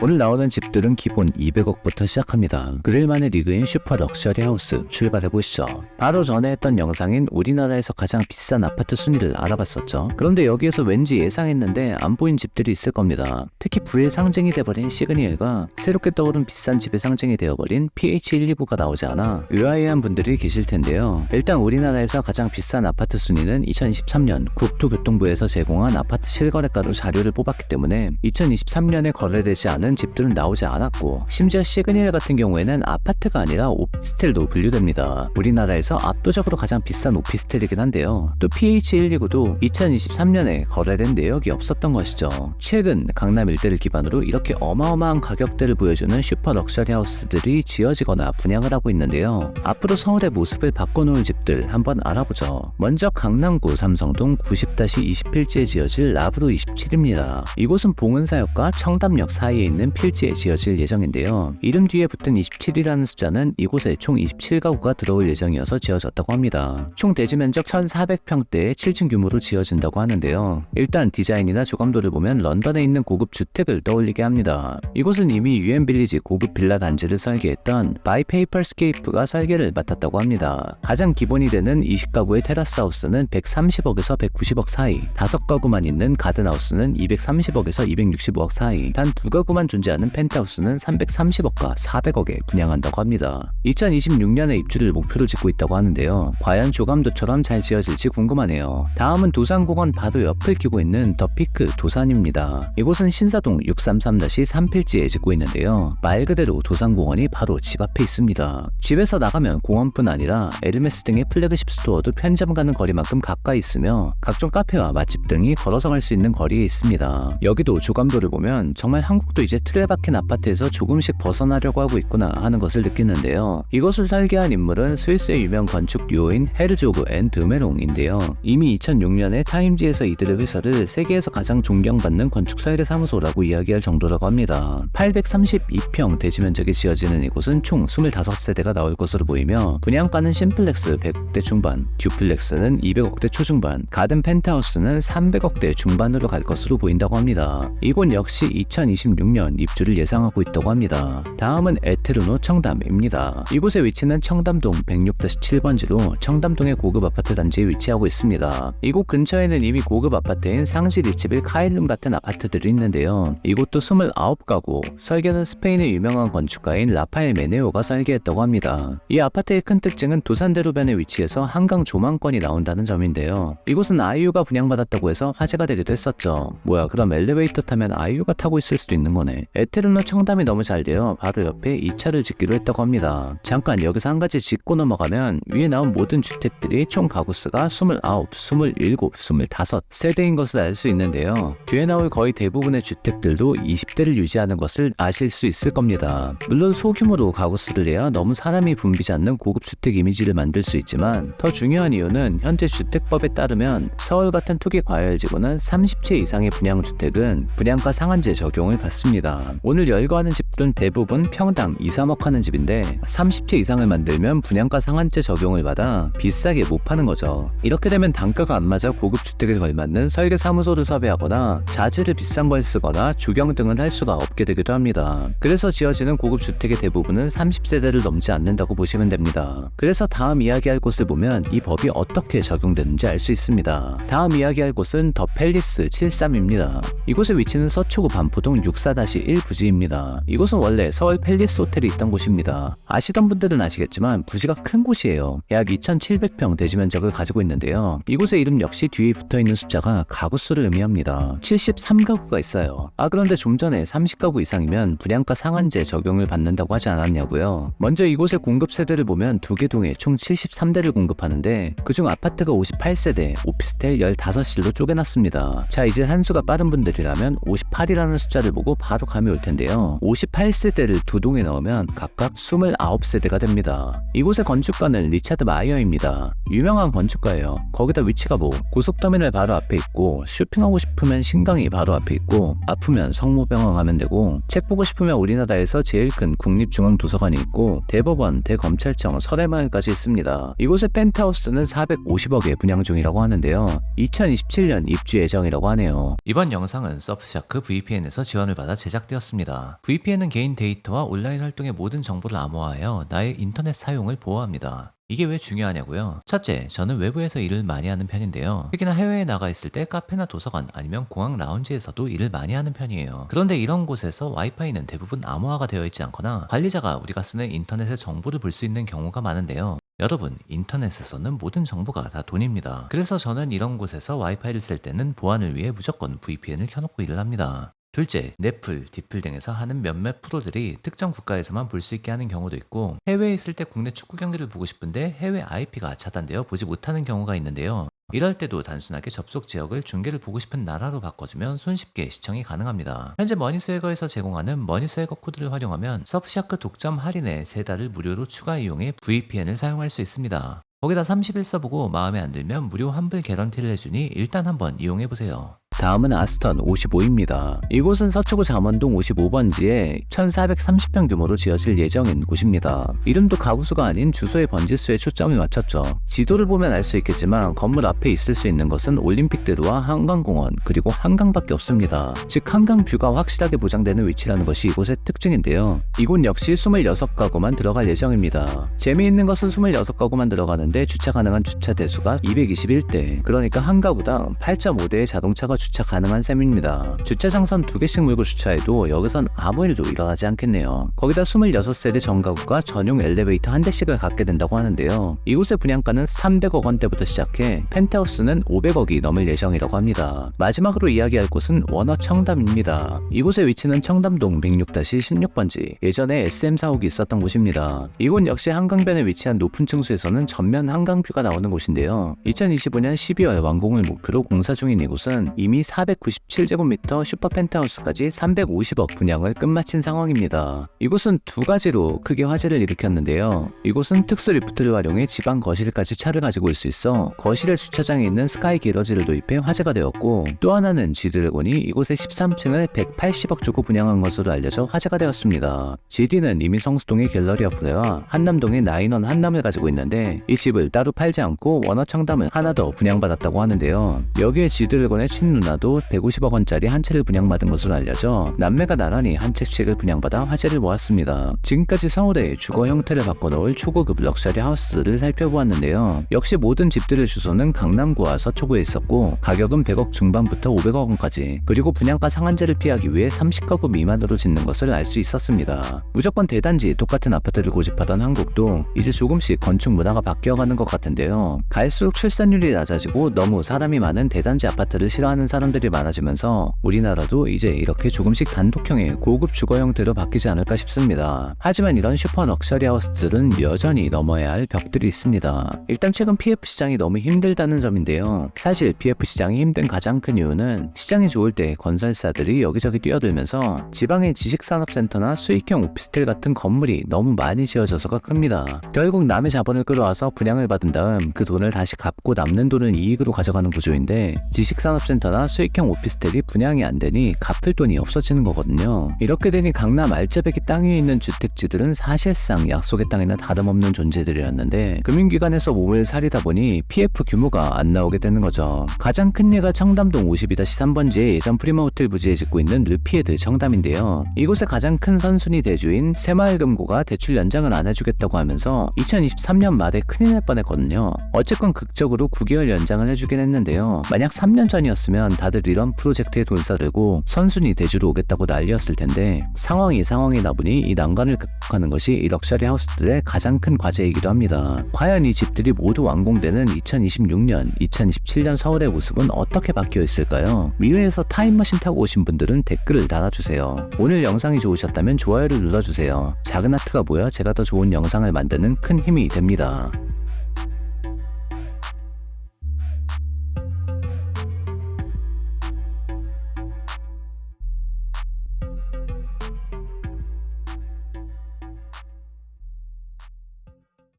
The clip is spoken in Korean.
오늘 나오는 집들은 기본 200억부터 시작합니다. 그릴만의 리그인 슈퍼 럭셔리 하우스 출발해보시죠. 바로 전에 했던 영상인 우리나라에서 가장 비싼 아파트 순위를 알아봤었죠. 그런데 여기에서 왠지 예상했는데 안 보인 집들이 있을 겁니다. 특히 부의 상징이 돼버린 시그니엘과 새롭게 떠오른 비싼 집의 상징이 되어버린 PH129가 나오지 않아 의아해한 분들이 계실 텐데요. 일단 우리나라에서 가장 비싼 아파트 순위는 2023년 국토교통부에서 제공한 아파트 실거래가로 자료를 뽑았기 때문에 2023년에 거래되지 않은 집들은 나오지 않았고, 심지어 시그니엘 같은 경우에는 아파트가 아니라 오피스텔도 분류됩니다. 우리나라에서 압도적으로 가장 비싼 오피스텔이긴 한데요. 또 PH129도 2023년에 거래된 내역이 없었던 것이죠. 최근 강남 일대를 기반으로 이렇게 어마어마한 가격대를 보여주는 슈퍼 럭셔리 하우스들이 지어지거나 분양을 하고 있는데요. 앞으로 서울의 모습을 바꿔놓을 집들 한번 알아보죠. 먼저 강남구 삼성동 90-20필지에 지어질 라브로 27입니다. 이곳은 봉은사역과 청담역 사이에 있는 필지에 지어질 예정인데요. 이름 뒤에 붙은 27이라는 숫자는 이곳에 총 27가구가 들어올 예정이어서 지어졌다고 합니다. 총 대지 면적 1400평대의 7층 규모로 지어진다고 하는데요. 일단 디자인이나 조감도를 보면 런던에 있는 고급 주택을 떠올리게 합니다. 이곳은 이미 유엔빌리지 고급 빌라 단지를 설계했던 바이 페이퍼스케이프가 설계를 맡았다고 합니다. 가장 기본이 되는 20가구의 테라스 하우스는 130억에서 190억 사이, 5가구만 있는 가든하우스는 230억에서 265억 사이, 단 2가구만 존재하는 펜트하우스는 330억과 400억에 분양한다고 합니다. 2026년에 입주를 목표로 짓고 있다고 하는데요. 과연 조감도처럼 잘 지어질지 궁금하네요. 다음은 도산공원 바로 옆을 끼고 있는 더 피크 도산입니다. 이곳은 신사동 633-3필지에 짓고 있는데요. 말 그대로 도산공원이 바로 집 앞에 있습니다. 집에서 나가면 공원뿐 아니라 에르메스 등의 플래그십 스토어도 편의점 가는 거리만큼 가까이 있으며 각종 카페와 맛집 등이 걸어서 갈 수 있는 거리에 있습니다. 여기도 조감도를 보면 정말 한국도 이제 틀에 박힌 아파트에서 조금씩 벗어나려고 하고 있구나 하는 것을 느끼는데요. 이것을 설계한 인물은 스위스의 유명 건축 듀오인 헤르조그 앤 드메롱인데요. 이미 2006년에 타임지에서 이들의 회사를 세계에서 가장 존경받는 건축 설계 사무소라고 이야기할 정도라고 합니다. 832평 대지 면적이 지어지는 이곳은 총 25세대가 나올 것으로 보이며 분양가는 심플렉스 100억대 중반, 듀플렉스는 200억대 초중반, 가든 펜트하우스는 300억대 중반으로 갈 것으로 보인다고 합니다. 이곳 역시 2026년 입주를 예상하고 있다고 합니다. 다음은 에테르노 청담입니다. 이곳의 위치는 청담동 106-7번지로 청담동의 고급 아파트 단지에 위치하고 있습니다. 이곳 근처에는 이미 고급 아파트인 상시 리치빌 카일룸 같은 아파트들이 있는데요. 이곳도 29가구, 설계는 스페인의 유명한 건축가인 라파엘 메네오가 설계했다고 합니다. 이 아파트의 큰 특징은 도산대로변에 위치해서 한강 조망권이 나온다는 점인데요. 이곳은 아이유가 분양받았다고 해서 화제가 되기도 했었죠. 뭐야, 그럼 엘리베이터 타면 아이유가 타고 있을 수도 있는 거네. 에테르노 청담이 너무 잘 되어 바로 옆에 2차를 짓기로 했다고 합니다. 잠깐 여기서 한 가지 짚고 넘어가면 위에 나온 모든 주택들이 총 가구수가 29, 27, 25 세대인 것을 알 수 있는데요. 뒤에 나올 거의 대부분의 주택들도 20대를 유지하는 것을 아실 수 있을 겁니다. 물론 소규모로 가구수를 내야 너무 사람이 붐비지 않는 고급 주택 이미지를 만들 수 있지만 더 중요한 이유는 현재 주택법에 따르면 서울 같은 투기 과열지구는 30채 이상의 분양주택은 분양가 상한제 적용을 받습니다. 오늘 열거하는 집들은 대부분 평당 2, 3억 하는 집인데 30채 이상을 만들면 분양가 상한제 적용을 받아 비싸게 못 파는 거죠. 이렇게 되면 단가가 안 맞아 고급 주택에 걸맞는 설계 사무소를 섭외하거나 자재를 비싼 걸 쓰거나 조경 등을 할 수가 없게 되기도 합니다. 그래서 지어지는 고급 주택의 대부분은 30세대를 넘지 않는다고 보시면 됩니다. 그래서 다음 이야기할 곳을 보면 이 법이 어떻게 적용되는지 알 수 있습니다. 다음 이야기할 곳은 더 팰리스 73입니다. 이곳의 위치는 서초구 반포동 64-1 부지입니다. 이곳은 원래 서울 팰리스 호텔이 있던 곳입니다. 아시던 분들은 아시겠지만 부지가 큰 곳이에요. 약 2700평 대지 면적을 가지고 있는데요. 이곳의 이름 역시 뒤에 붙어있는 숫자가 가구수를 의미합니다. 73가구가 있어요. 그런데 좀 전에 30가구 이상이면 분양가 상한제 적용을 받는다고 하지 않았냐고요. 먼저 이곳의 공급 세대를 보면 2개 동에 총 73대를 공급하는데 그중 아파트가 58세대, 오피스텔 15실로 쪼개놨습니다. 자, 이제 산수가 빠른 분들이라면 58이라는 숫자를 보고 바로 감이 올 텐데요. 58세대를 2동에 넣으면 각각 29세대가 됩니다. 이곳의 건축가는 리차드 마이어입니다. 유명한 건축가예요. 거기다 위치가 고속터미널 바로 앞에 있고, 쇼핑하고 싶으면 신강이 바로 앞에 있고, 아프면 성모병원 가면 되고, 책 보고 싶으면 우리나라에서 제일 큰 국립중앙도서관이 있고, 대법원, 대검찰청, 설해마을까지 있습니다. 이곳의 펜트하우스는 450억에 분양 중이라고 하는데요. 2027년 입주 예정이라고 하네요. 이번 영상은 서브샤크 VPN에서 지원을 받아 제작 제작되었습니다. VPN은 개인 데이터와 온라인 활동의 모든 정보를 암호화하여 나의 인터넷 사용을 보호합니다. 이게 왜 중요하냐고요? 첫째, 저는 외부에서 일을 많이 하는 편인데요. 특히나 해외에 나가 있을 때 카페나 도서관 아니면 공항 라운지에서도 일을 많이 하는 편이에요. 그런데 이런 곳에서 와이파이는 대부분 암호화가 되어 있지 않거나 관리자가 우리가 쓰는 인터넷의 정보를 볼 수 있는 경우가 많은데요. 여러분, 인터넷에서는 모든 정보가 다 돈입니다. 그래서 저는 이런 곳에서 와이파이를 쓸 때는 보안을 위해 무조건 VPN을 켜놓고 일을 합니다. 둘째, 넷플, 디플 등에서 하는 몇몇 프로들이 특정 국가에서만 볼 수 있게 하는 경우도 있고 해외에 있을 때 국내 축구 경기를 보고 싶은데 해외 IP가 차단되어 보지 못하는 경우가 있는데요. 이럴 때도 단순하게 접속 지역을 중계를 보고 싶은 나라로 바꿔주면 손쉽게 시청이 가능합니다. 현재 머니스웨거에서 제공하는 머니스웨거 코드를 활용하면 서프샤크 독점 할인에 3달을 무료로 추가 이용해 VPN을 사용할 수 있습니다. 거기다 30일 써보고 마음에 안 들면 무료 환불 개런티를 해주니 일단 한번 이용해보세요. 다음은 아스턴 55입니다. 이곳은 서초구 잠원동 55번지에 1430평 규모로 지어질 예정인 곳입니다. 이름도 가구수가 아닌 주소의 번지수에 초점을 맞췄죠. 지도를 보면 알 수 있겠지만 건물 앞에 있을 수 있는 것은 올림픽대로와 한강공원 그리고 한강밖에 없습니다. 즉 한강 뷰가 확실하게 보장되는 위치라는 것이 이곳의 특징인데요. 이곳 역시 26가구만 들어갈 예정입니다. 재미있는 것은 26가구만 들어가는데 주차 가능한 주차 대수가 221대, 그러니까 한 가구당 8.5대의 자동차가 주차 가능한 셈입니다. 주차장선 2개씩 물고 주차해도 여기선 아무 일도 일어나지 않겠네요. 거기다 26세대 전가구가 전용 엘리베이터 한 대씩을 갖게 된다고 하는데요. 이곳의 분양가는 300억 원대부터 시작해 펜트하우스는 500억이 넘을 예정이라고 합니다. 마지막으로 이야기할 곳은 원어 청담입니다. 이곳의 위치는 청담동 106-16번지, 예전에 SM 사옥이 있었던 곳입니다. 이곳 역시 한강변에 위치한 높은 층수에서는 전면 한강뷰가 나오는 곳인데요. 2025년 12월 완공을 목표로 공사 중인 이곳은 이미 497제곱미터 슈퍼 펜트하우스까지 350억 분양을 끝마친 상황입니다. 이곳은 두 가지로 크게 화제를 일으켰는데요. 이곳은 특수 리프트를 활용해 지방 거실까지 차를 가지고 올 수 있어 거실의 주차장에 있는 스카이 게러지를 도입해 화제가 되었고, 또 하나는 G드래곤이 이곳의 13층을 180억 주고 분양한 것으로 알려져 화제가 되었습니다. GD는 이미 성수동의 갤러리 아프레와 한남동의 나인원 한남을 가지고 있는데 이 집을 따로 팔지 않고 원어 청담을 하나 더 분양받았다고 하는데요. 여기에 G드래곤의 친누나도 150억 원짜리 한 채를 분양받은 것으로 알려져 남매가 나란히 한 채씩을 분양받아 화제를 모았습니다. 지금까지 서울의 주거 형태를 바꿔놓을 초고급 럭셔리 하우스를 살펴보았는데요. 역시 모든 집들의 주소는 강남구와 서초구에 있었고 가격은 100억 중반부터 500억 원까지, 그리고 분양가 상한제를 피하기 위해 30가구 미만으로 짓는 것을 알 수 있었습니다. 무조건 대단지 똑같은 아파트를 고집하던 한국도 이제 조금씩 건축 문화가 바뀌어가는 것 같은데요. 갈수록 출산율이 낮아지고 너무 사람이 많은 대단지 아파트를 싫어하는 사람들이 많아지면서 우리나라도 이제 이렇게 조금씩 단독형의 고급 주거 형태로 바뀌지 않을까 싶습니다. 하지만 이런 슈퍼 럭셔리 하우스들은 여전히 넘어야 할 벽들이 있습니다. 일단 최근 PF 시장이 너무 힘들다는 점인데요. 사실 PF 시장이 힘든 가장 큰 이유는 시장이 좋을 때 건설사들이 여기저기 뛰어들면서 지방의 지식산업센터나 수익형 오피스텔 같은 건물이 너무 많이 지어져서가 큽니다. 결국 남의 자본을 끌어와서 분양을 받은 다음 그 돈을 다시 갚고 남는 돈을 이익으로 가져가는 구조인데, 지식산업센터나 수익형 오피스텔이 분양이 안 되니 갚을 돈이 없어지는 거거든요. 이렇게 되니 강남 알짜배기 땅 위에 있는 주택지들은 사실상 약속의 땅이나 다름없는 존재들이었는데 금융기관에서 몸을 사리다 보니 PF 규모가 안 나오게 되는 거죠. 가장 큰 예가 청담동 52-3번지에 예전 프리마호텔 부지에 짓고 있는 르피에드 청담인데요. 이곳의 가장 큰 선순위 대주인 새마을금고가 대출 연장을 안 해주겠다고 하면서 2023년 말에 큰일 날 뻔했거든요. 어쨌건 극적으로 9개월 연장을 해주긴 했는데요. 만약 3년 전이었으면 다들 이런 프로젝트에 돈 싸들고 선순위 대주로 오겠다고 난리였을 텐데 상황이다 보니 이 난관을 극복하는 것이 이 럭셔리 하우스들의 가장 큰 과제이기도 합니다. 과연 이 집들이 모두 완공되는 2026년, 2027년 서울의 모습은 어떻게 바뀌어 있을까요? 미래에서 타임머신 타고 오신 분들은 댓글을 달아주세요. 오늘 영상이 좋으셨다면 좋아요를 눌러주세요. 작은 하트가 모여 제가 더 좋은 영상을 만드는 큰 힘이 됩니다.